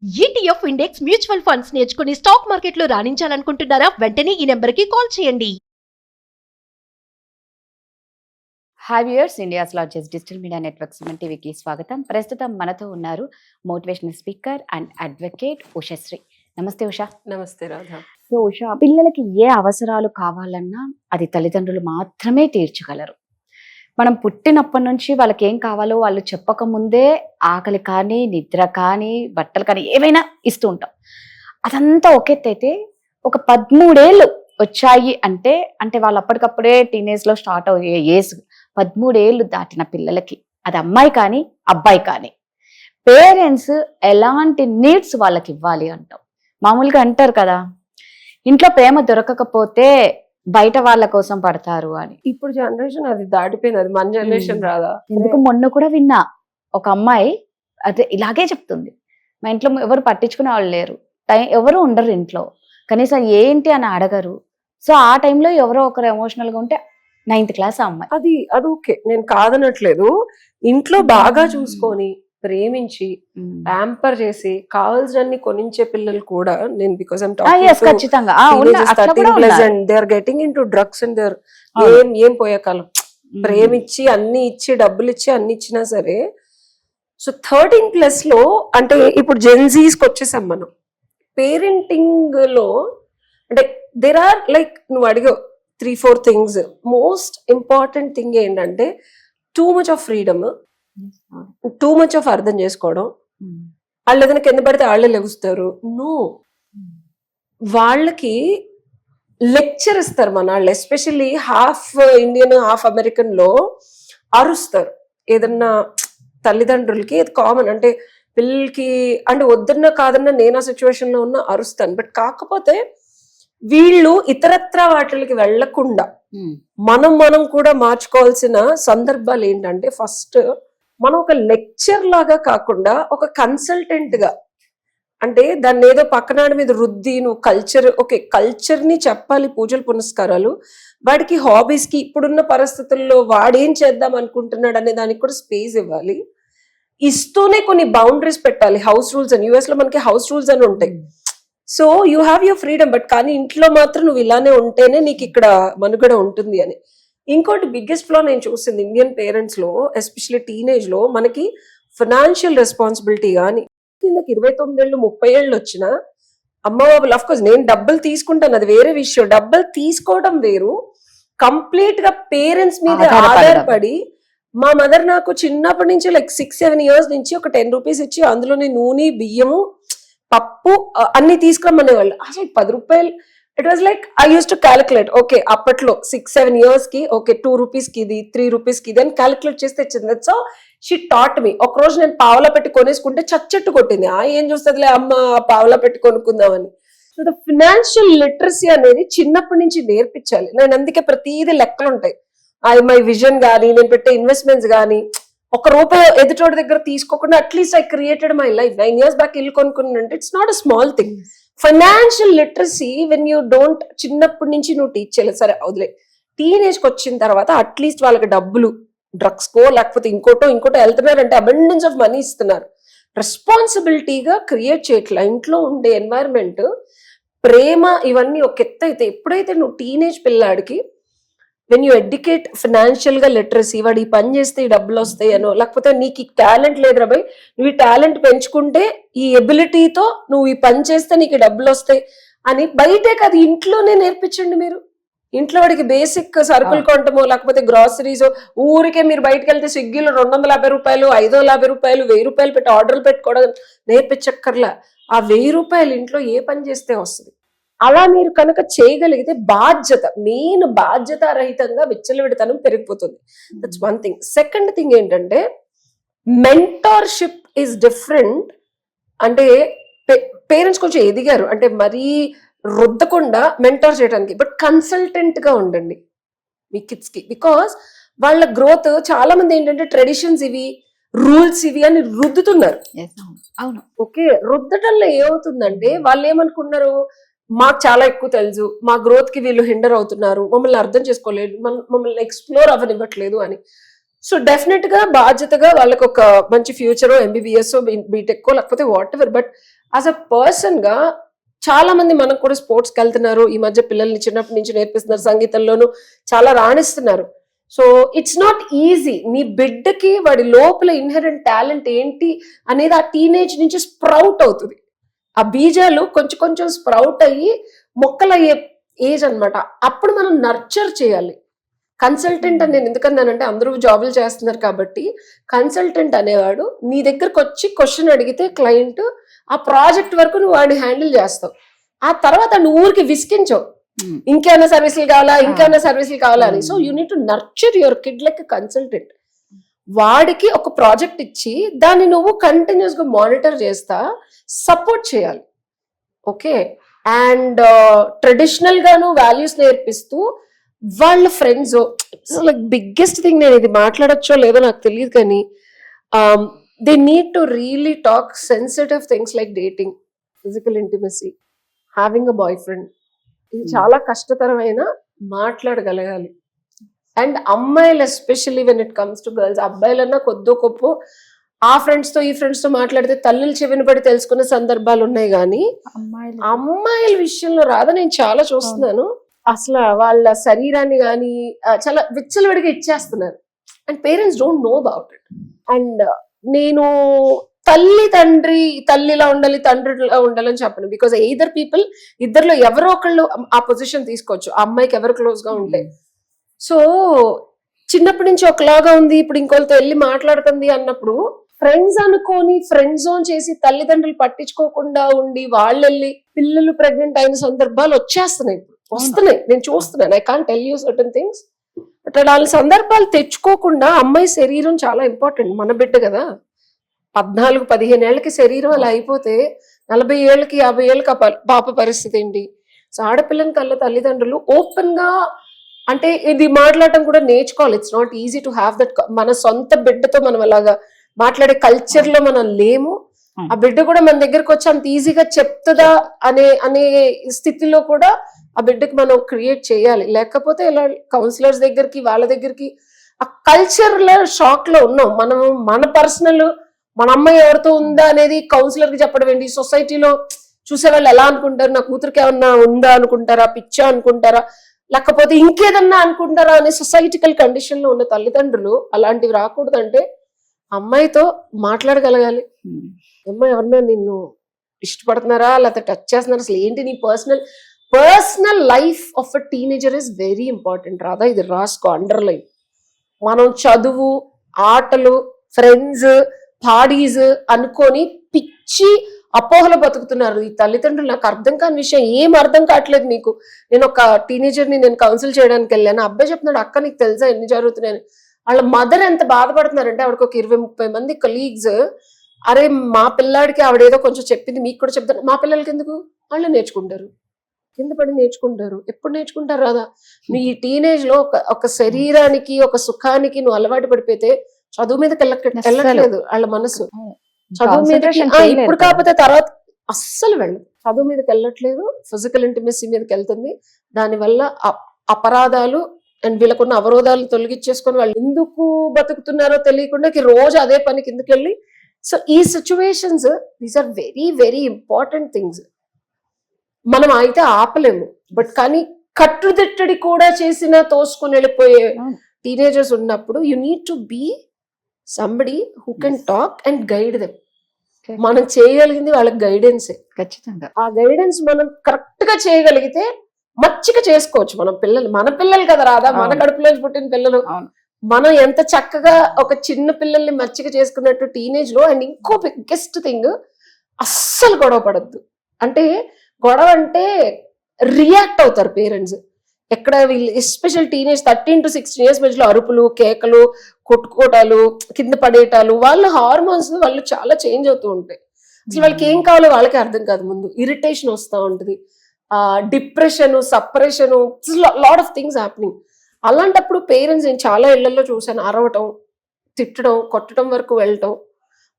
ETF index mutual funds నేర్చుకుని stock మార్కెట్లో రాణించాలనుకుంటున్నారా? వెంటనే ఈ నెంబర్కి కాల్ చేయండి. Hi viewers, India's largest digital media network Suman టీవీకి స్వాగతం. ప్రస్తుతం మనతో ఉన్నారు motivational speaker and advocate Ushasri. నమస్తే ఉషా. నమస్తే రాధా. సో ఉషా, పిల్లలకి ఏ అవసరాలు కావాలన్నా అది తల్లిదండ్రులు మాత్రమే తీర్చగలరు. మనం పుట్టినప్పటి నుంచి వాళ్ళకి ఏం కావాలో వాళ్ళు చెప్పకముందే ఆకలి కానీ, నిద్ర కానీ, బట్టలు కానీ ఏవైనా ఇస్తూ ఉంటాం. అదంతా ఒకెత్తైతే ఒక 13 ఏళ్ళు వచ్చాయి అంటే వాళ్ళు అప్పటికప్పుడే టీనేజ్లో స్టార్ట్ అయ్యే ఏజ్. 13 ఏళ్ళు దాటిన పిల్లలకి, అది అమ్మాయి కానీ అబ్బాయి కానీ, పేరెంట్స్ ఎలాంటి నీడ్స్ వాళ్ళకి ఇవ్వాలి అంటాం. మామూలుగా అంటారు కదా, ఇంట్లో ప్రేమ దొరకకపోతే బయట వాళ్ళ కోసం పడతారు అని. ఇప్పుడు జనరేషన్ అది దాటిపోయింది, అది మన జనరేషన్ రాదా. ఎందుకు మొన్న కూడా విన్నా, ఒక అమ్మాయి అదే ఇలాగే చెప్తుంది, మా ఇంట్లో ఎవరు పట్టించుకునే వాళ్ళు లేరు, ఎవరు ఉండరు ఇంట్లో, కనీసం ఏంటి అని అడగరు. సో ఆ టైంలో ఎవరో ఒకరు ఎమోషనల్ గా ఉంటే 9th క్లాస్ అమ్మాయి. అది ఓకే, నేను కాదనట్లేదు. ఇంట్లో బాగా చూసుకొని ప్రేమించి ప్యాంపర్ చేసి కావాల్సినన్ని కొనించే పిల్లలు కూడా నేను, బికాస్ ఖచ్చితంగా they are getting into drugs and there ఏం పోయే కాలం. ప్రేమిచ్చి అన్ని ఇచ్చి డబ్బులు ఇచ్చి అన్ని ఇచ్చినా సరే. సో 13+ లో అంటే ఇప్పుడు జెన్జీస్ కి వచ్చేసాం మనం. పేరెంటింగ్ లో అంటే దేర్ ఆర్ లైక్, నువ్వు అడిగావు 3-4 థింగ్స్. మోస్ట్ ఇంపార్టెంట్ థింగ్ ఏంటంటే too much of freedom, too much of అర్థం చేసుకోవడం. వాళ్ళు ఏదైనా కింద పడితే వాళ్ళే లెగుస్తారు. నో, వాళ్ళకి లెక్చర్ ఇస్తారు మన వాళ్ళు. Especially half Indian half American లో అరుస్తారు ఏదన్నా తల్లిదండ్రులకి. అది కామన్. అంటే పిల్లలకి అంటే వద్దన్నా కాదన్నా నేను ఆ సిచ్యువేషన్ లో ఉన్నా అరుస్తాను. బట్ కాకపోతే వీళ్ళు ఇతరత్ర వాటికి వెళ్లకుండా మనం కూడా మార్చుకోవాల్సిన సందర్భాలు ఏంటంటే, ఫస్ట్ మనం ఒక లెక్చర్ లాగా కాకుండా ఒక కన్సల్టెంట్ గా, అంటే దాన్ని ఏదో పక్కనాడి మీద రుద్ది నువ్వు కల్చర్ ని చెప్పాలి, పూజలు పునస్కారాలు. వాడికి హాబీస్ కి ఇప్పుడున్న పరిస్థితుల్లో వాడేం చేద్దాం అనుకుంటున్నాడు అనే దానికి కూడా స్పేస్ ఇవ్వాలి. ఇస్తూనే కొన్ని బౌండరీస్ పెట్టాలి. హౌస్ రూల్స్ అని, యుఎస్ లో మనకి హౌస్ రూల్స్ అని ఉంటాయి. So you have your freedom, but కానీ ఇంట్లో మాత్రం నువ్వు ఇలానే ఉంటేనే నీకు ఇక్కడ మనుగడ ఉంటుంది అని. ఇంకోటి బిగ్గెస్ట్ ఫ్లో నేను చూసింది ఇండియన్ పేరెంట్స్ లో, ఎస్పెషల్లీ టీనేజ్ లో, మనకి ఫైనాన్షియల్ రెస్పాన్సిబిలిటీ కానీ కిందకి 29 ఏళ్ళు 30 ఏళ్ళు వచ్చినా అమ్మ బాబులు, అఫ్ కోర్స్ నేను డబ్బులు తీసుకుంటాను, అది వేరే విషయం. డబ్బులు తీసుకోవడం వేరు, కంప్లీట్ గా పేరెంట్స్ మీద ఆధారపడి. మా మదర్ నాకు చిన్నప్పటి నుంచి లైక్ 6-7 ఇయర్స్ నుంచి ఒక 10 రూపీస్ ఇచ్చి అందులోనే నూనె, బియ్యము, పప్పు అన్ని తీసుకురమ్మనేవాళ్ళు. అసలు 10 రూపాయలు, it was like I use to calculate. Okay, అప్పట్లో 6-7 ఇయర్స్ కి ఓకే 2 రూపీస్ కి ఇది, 3 రూపీస్ కి ఇది అని క్యాలిక్యులేట్ చేస్తే ఇచ్చింది. So she taught me. ఒక రోజు నేను పావలా పెట్టి కొనేసుకుంటే చచ్చట్టు కొట్టింది. ఏం చూస్తుందిలే అమ్మ, పావలా పెట్టి కొనుక్కుందామని. సో ద ఫినాన్షియల్ లిటరసీ అనేది చిన్నప్పటి నుంచి నేర్పించాలి. నేను అందుకే ప్రతిదీ లెక్కలు ఉంటాయి. మై విజన్ కానీ, నేను పెట్టే ఇన్వెస్ట్మెంట్స్ కానీ, ₹1 ఎదుటోడి దగ్గర తీసుకోకుండా at least I created my life. 9 years back ఇల్లు కొనుక్కున్నానంటే it's not a small thing. Financial literacy when you don't, చిన్నప్పటి నుంచి నువ్వు టీచ్ చేయలేదు. సరే వదిలే, టీనేజ్ కి వచ్చిన తర్వాత అట్లీస్ట్ వాళ్ళకి డబ్బులు డ్రగ్స్ కో లేకపోతే ఇంకోటో వెళ్తున్నారంటే అబండెన్స్ ఆఫ్ మనీ ఇస్తున్నారు. రెస్పాన్సిబిలిటీగా క్రియేట్ చేయట్లా. ఇంట్లో ఉండే ఎన్వైరన్మెంట్, ప్రేమ, ఇవన్నీ ఒక ఎత్తు అయితే, ఎప్పుడైతే నువ్వు టీనేజ్ పిల్లాడికి వెన్ యూ ఎడ్యుకేట్ ఫైనాన్షియల్ గా లిటరసీ, వాడు ఈ పని చేస్తే ఈ డబ్బులు వస్తాయి అనో, లేకపోతే నీకు ఈ టాలెంట్ లేదురా బై, నువ్వు ఈ టాలెంట్ పెంచుకుంటే ఈ ఎబిలిటీతో నువ్వు ఈ పని చేస్తే నీకు డబ్బులు వస్తాయి అని బయటే కాదు ఇంట్లోనే నేర్పించండి. మీరు ఇంట్లో వాడికి బేసిక్ సరుకులు కొనటమో లేకపోతే గ్రాసరీస్, ఊరికే మీరు బయటకు వెళ్తే స్విగ్గీలో ₹250, ₹550, ₹1000 పెట్టి ఆర్డర్లు పెట్టుకోవడం నేర్పించక్కర్లా. ఆ ₹1000 ఇంట్లో ఏ పని చేస్తే వస్తుంది. అలా మీరు కనుక చేయగలిగితే మెయిన్ బాధ్యతారహితంగా విచ్చలవిడితనం పెరిగిపోతుంది. That's one thing. Second thing ఏంటంటే మెంటార్షిప్ ఈజ్ డిఫరెంట్. అంటే పేరెంట్స్ కొంచెం ఎదిగారు అంటే మరీ రుద్దకుండా మెంటార్ చేయడానికి, బట్ కన్సల్టెంట్ గా ఉండండి మీ కిడ్స్ కి. బికాస్ వాళ్ళ గ్రోత్, చాలా మంది ఏంటంటే ట్రెడిషన్స్ ఇవి, రూల్స్ ఇవి అని రుద్దుతున్నారు. అవును, ఓకే, రుద్దటంలో ఏమవుతుందంటే వాళ్ళు ఏమనుకున్నారు, మాకు చాలా ఎక్కువ తెలుసు, మా గ్రోత్ కి వీళ్ళు హిండర్ అవుతున్నారు, మమ్మల్ని అర్థం చేసుకోలేదు, మమ్మల్ని ఎక్స్ప్లోర్ అవ్వనివ్వట్లేదు అని. సో డెఫినెట్ గా బాధ్యతగా వాళ్ళకి ఒక మంచి ఫ్యూచర్, ఎంబీబీఎస్, బీటెక్ లేకపోతే what ever, but as a person గా చాలా మంది మనకు కూడా స్పోర్ట్స్కి వెళ్తున్నారు. ఈ మధ్య పిల్లల్ని చిన్నప్పటి నుంచి నేర్పిస్తున్నారు, సంగీతంలోనూ చాలా రాణిస్తున్నారు. So it's not easy. నీ బిడ్డకి వాడి లోపల ఇన్హెరెంట్ టాలెంట్ ఏంటి అనేది ఆ టీనేజ్ నుంచి స్ప్రౌట్ అవుతుంది. ఆ బీజాలు కొంచెం కొంచెం స్ప్రౌట్ అయ్యి మొక్కలయ్యే ఏజ్ అన్నమాట. అప్పుడు మనం నర్చర్ చేయాలి. కన్సల్టెంట్ అని నేను ఎందుకన్నానంటే అందరూ జాబులు చేస్తున్నారు కాబట్టి, కన్సల్టెంట్ అనేవాడు నీ దగ్గరకు వచ్చి క్వశ్చన్ అడిగితే క్లయింట్ ఆ ప్రాజెక్ట్ వరకు నువ్వు వాడిని హ్యాండిల్ చేస్తావు. ఆ తర్వాత నువ్వు ఊరికి విసికించవు, ఇంకేమైనా సర్వీసులు కావాలా, ఇంకేమైనా సర్వీసులు కావాలా అని. So you need to nurture your kid like consultant. వాడికి ఒక ప్రాజెక్ట్ ఇచ్చి దాన్ని నువ్వు కంటిన్యూస్ గా మానిటర్ చేస్తా సపోర్ట్ చేయాలి. ఓకే, అండ్ ట్రెడిషనల్ గాను వాల్యూస్ నేర్పిస్తూ వాళ్ళ ఫ్రెండ్స్, లైక్ బిగ్గెస్ట్ థింగ్, నేను ఇది మాట్లాడచ్చో లేదో నాకు తెలియదు కానీ they need to really talk sensitive things like dating, physical intimacy, having a boy friend. ఇది చాలా కష్టతరమైన మాట్లాడగలగాలి. అండ్ అమ్మాయిలు especially when it comes to girls, అబ్బాయిలన్నా కొద్దో గొప్ప ఆ ఫ్రెండ్స్ తో ఈ ఫ్రెండ్స్ తో మాట్లాడితే తల్లులు చెవిన పడి తెలుసుకున్న సందర్భాలు ఉన్నాయి, కానీ అమ్మాయిల విషయంలో రాదా నేను చాలా చూస్తున్నాను. అసలు వాళ్ళ శరీరాన్ని కానీ చాలా విచ్చలవిడిగా ఇచ్చేస్తున్నారు and parents don't know about it. And నేను తల్లిలా ఉండాలి, తండ్రిలా ఉండాలని చెప్పను. బికాస్ ఎయిదర్ పీపుల్, ఇద్దరులో ఎవరో ఒకళ్ళు ఆ పొజిషన్ తీసుకోవచ్చు, ఆ అమ్మాయికి ఎవరు క్లోజ్ గా ఉంటే. సో చిన్నప్పటి నుంచి ఒకలాగా ఉంది, ఇప్పుడు ఇంకోళ్ళతో వెళ్ళి మాట్లాడుతుంది అన్నప్పుడు ఫ్రెండ్స్ అనుకోని ఫ్రెండ్ జోన్ చేసి తల్లిదండ్రులు పట్టించుకోకుండా ఉండి వాళ్ళు వెళ్ళి పిల్లలు ప్రెగ్నెంట్ అయిన సందర్భాలు వచ్చేస్తున్నాయి, వస్తున్నాయి, నేను చూస్తున్నాను. I can't tell you certain things. But అలాంటి సందర్భాలు తెచ్చుకోకుండా, అమ్మాయి శరీరం చాలా ఇంపార్టెంట్, మన బిడ్డ కదా. 14-15 ఏళ్ళకి శరీరం అలా అయిపోతే 40 ఏళ్ళకి 50 ఏళ్ళకి ఆ పాప పరిస్థితి ఏంటి? సో ఆడపిల్లని కల్లా తల్లిదండ్రులు ఓపెన్ గా, అంటే ఇది మాట్లాడటం కూడా నేర్చుకోవాలి. It's not easy to have that. మన సొంత బిడ్డతో మనం అలాగా మాట్లాడే కల్చర్ లో మనం లేము. ఆ బిడ్డ కూడా మన దగ్గరకు వచ్చి అంత ఈజీగా చెప్తుందా అనే స్థితిలో కూడా ఆ బిడ్డకి మనం క్రియేట్ చేయాలి. లేకపోతే ఇలా కౌన్సిలర్స్ దగ్గరికి వాళ్ళ దగ్గరికి ఆ కల్చర్ లో షాక్ లో ఉన్నాం మనం. మన పర్సనల్, మన అమ్మాయి ఎవరితో ఉందా అనేది కౌన్సిలర్ కి చెప్పడం ఏంటి? సొసైటీలో చూసే వాళ్ళు ఎలా అనుకుంటారు? నా కూతురికి ఏమన్నా ఉందా అనుకుంటారా, పిచ్చా అనుకుంటారా, లేకపోతే ఇంకేదన్నా అనుకుంటారా అనే సొసైటికల్ కండిషన్ లో ఉన్న తల్లిదండ్రులు అలాంటివి రాకూడదంటే అమ్మాయితో మాట్లాడగలగాలి. అమ్మాయి ఎవరన్నా నిన్ను ఇష్టపడుతున్నారా, లేకపోతే టచ్ చేస్తున్నారా, అసలు ఏంటి నీ personal life of a teenager is very important. రాదా ఇది రాసుకో, అండర్లైన్. మనం చదువు, ఆటలు, ఫ్రెండ్స్, పార్టీస్ అనుకొని పిచ్చి అపోహలు బతుకుతున్నారు ఈ తల్లిదండ్రులు. నాకు అర్థం కాని విషయం, ఏం అర్థం కావట్లేదు మీకు. నేను ఒక టీనేజర్ ని నేను కౌన్సిల్ చేయడానికి వెళ్ళాను. అబ్బాయి చెప్తున్నాడు, అక్క నీకు తెలుసా ఎన్ని జరుగుతున్నాయని. వాళ్ళ మదర్ ఎంత బాధపడుతున్నారంటే, ఆవిడకి ఒక 20-30 మంది కొలీగ్స్, అరే మా పిల్లాడికి ఆవిడేదో కొంచెం చెప్పింది మీకు కూడా చెప్తారు. మా పిల్లలకి ఎందుకు? వాళ్ళు నేర్చుకుంటారు, కింద పడి నేర్చుకుంటారు. ఎప్పుడు నేర్చుకుంటారు రాదా? నువ్వు ఈ టీనేజ్ లో ఒక శరీరానికి, ఒక సుఖానికి నువ్వు అలవాటు పడిపోతే చదువు మీదకి వెళ్ళట్లేదు వాళ్ళ మనసు. చదువు మీద ఇప్పుడు కాకపోతే తర్వాత అస్సలు వెళ్ళదు. చదువు మీదకి వెళ్ళట్లేదు, ఫిజికల్ ఇంటిమసీ మీదకి వెళ్తుంది. దానివల్ల అపరాధాలు అండ్ వీళ్ళకున్న అవరోధాలు తొలగించేసుకొని వాళ్ళు ఎందుకు బతుకుతున్నారో తెలియకుండా రోజు అదే పని కిందకి వెళ్ళి. సో ఈ situations, these are very very important things. మనం అయితే ఆపలేము, బట్ కానీ కట్టుదిట్టడి కూడా చేసిన తోసుకుని వెళ్ళిపోయే టీనేజర్స్ ఉన్నప్పుడు you need to be somebody who can talk and guide them. మనం చేయగలిగింది వాళ్ళకి గైడెన్సే. ఖచ్చితంగా ఆ గైడెన్స్ మనం కరెక్ట్ గా చేయగలిగితే మచ్చిక చేసుకోవచ్చు. మన పిల్లలు కదా రాదా, మన కడుపులో పుట్టిన పిల్లలు. మనం ఎంత చక్కగా ఒక చిన్న పిల్లల్ని మచ్చిక చేసుకున్నట్టు టీనేజ్ లో. అండ్ ఇంకో బిగ్గెస్ట్ థింగ్, అస్సలు గొడవ పడద్దు. అంటే గొడవ అంటే రియాక్ట్ అవుతారు పేరెంట్స్. ఎక్కడ వీళ్ళు ఎస్పెషల్ టీనేజ్ 13 to 16 years మధ్యలో అరుపులు, కేకలు, కొట్టుకోటాలు, కింద పడేటాలు, వాళ్ళ హార్మోన్స్ వాళ్ళు చాలా చేంజ్ అవుతూ ఉంటాయి. అసలు వాళ్ళకి ఏం కావాలో వాళ్ళకే అర్థం కాదు. ముందు ఇరిటేషన్ వస్తూ ఉంటుంది, depression, separation, lot of things happening. అలాంటప్పుడు పేరెంట్స్, నేను చాలా ఇళ్లలో చూసాను, అరవటం, తిట్టడం, కొట్టడం వరకు వెళ్ళటం.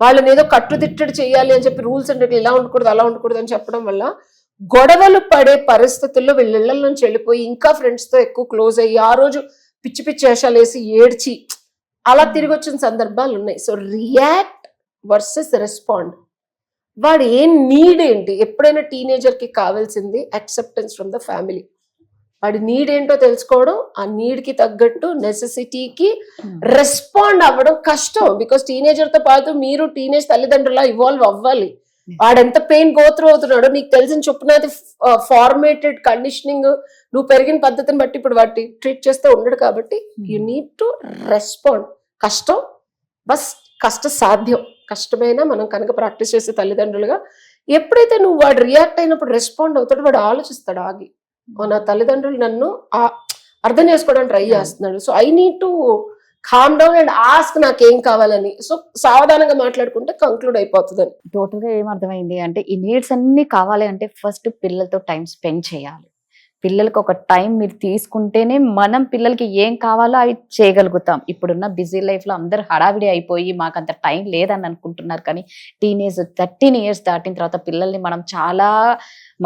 వాళ్ళని ఏదో కట్టుదిట్టడి చేయాలి అని చెప్పి రూల్స్ అంటే ఇలా ఉండకూడదు అలా ఉండకూడదు అని చెప్పడం వల్ల గొడవలు పడే పరిస్థితుల్లో వీళ్ళ ఇళ్ల నుంచి వెళ్ళిపోయి ఇంకా ఫ్రెండ్స్ తో ఎక్కువ క్లోజ్ అయ్యి ఆ రోజు పిచ్చి పిచ్చి వేషాలు వేసి ఏడ్చి అలా తిరిగి వచ్చిన సందర్భాలు ఉన్నాయి. So react versus respond. వాడు ఏం నీడ్ ఏంటి, ఎప్పుడైనా టీనేజర్ కి కావాల్సింది యాక్సెప్టెన్స్ ఫ్రమ్ ద ఫ్యామిలీ. వాడి నీడ్ ఏంటో తెలుసుకోవడం, ఆ నీడ్ కి తగ్గట్టు నెసెసిటీకి రెస్పాండ్ అవ్వడం కష్టం. బికాస్ టీనేజర్ తో పాటు మీరు టీనేజ్ తల్లిదండ్రులా ఇవాల్వ్ అవ్వాలి. వాడు ఎంత పెయిన్ గోత్రూ అవుతున్నాడో నీకు తెలిసిన చొప్పున అది ఫార్మేటెడ్ కండిషనింగ్, నువ్వు పెరిగిన పద్ధతిని బట్టి ఇప్పుడు వాటి ట్రీట్ చేస్తే ఉండడు. కాబట్టి యు నీడ్ టు రెస్పాండ్. కష్టం, బస్ కష్ట సాధ్యం. కష్టమైనా మనం కనుక ప్రాక్టీస్ చేసే తల్లిదండ్రులుగా ఎప్పుడైతే నువ్వు వాడు రియాక్ట్ అయినప్పుడు రెస్పాండ్ అవుతాడో వాడు ఆలోచిస్తాడు ఆగి, నా తల్లిదండ్రులు నన్ను అర్థం చేసుకోవడానికి ట్రై చేస్తున్నాడు. So I need to calm down and ask నాకేం కావాలని. సో సావధానంగా మాట్లాడుకుంటే కంక్లూడ్ అయిపోతుంది. టోటల్ గా ఏమర్థమైంది అంటే ఈ నీడ్స్ అన్ని కావాలి అంటే ఫస్ట్ పిల్లలతో టైం స్పెండ్ చేయాలి. పిల్లలకి ఒక టైం మీరు తీసుకుంటేనే మనం పిల్లలకి ఏం కావాలో అవి చేయగలుగుతాం. ఇప్పుడున్న బిజీ లైఫ్ లో అందరు హడావిడి అయిపోయి మాకు అంత టైం లేదని అనుకుంటున్నారు. కానీ టీనేజ్ 13 years దాటిన తర్వాత పిల్లల్ని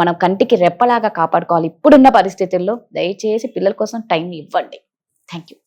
మనం కంటికి రెప్పలాగా కాపాడుకోవాలి. ఇప్పుడున్న పరిస్థితుల్లో దయచేసి పిల్లల కోసం టైం ఇవ్వండి. Thank you.